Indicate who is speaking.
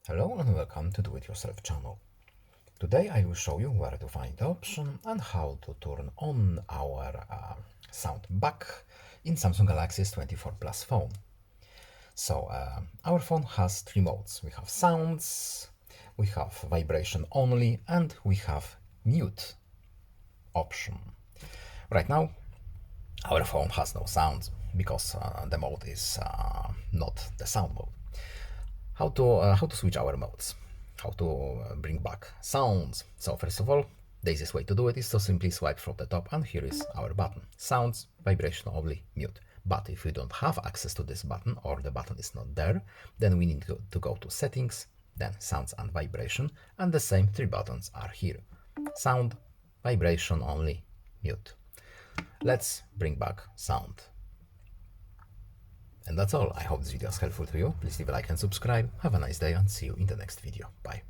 Speaker 1: Hello and welcome to Do It Yourself channel. Today I will show you where to find the option and how to turn on our sound back in Samsung Galaxy S24 Plus phone. So our phone has three modes. We have sounds, we have vibration only, and we have mute option. Right now our phone has no sounds because the mode is not the sound mode. How to switch our modes, how to bring back sounds. So first of all, the easiest way to do it is to simply swipe from the top, and here is our button: sounds, vibration only, mute. But if we don't have access to this button, or the button is not there, then we need to go to settings, then sounds and vibration, and the same three buttons are here: sound, vibration only, mute. Let's bring back sound. And that's all. I hope this video is helpful to you. Please leave a like and subscribe. Have a nice day and see you in the next video. Bye.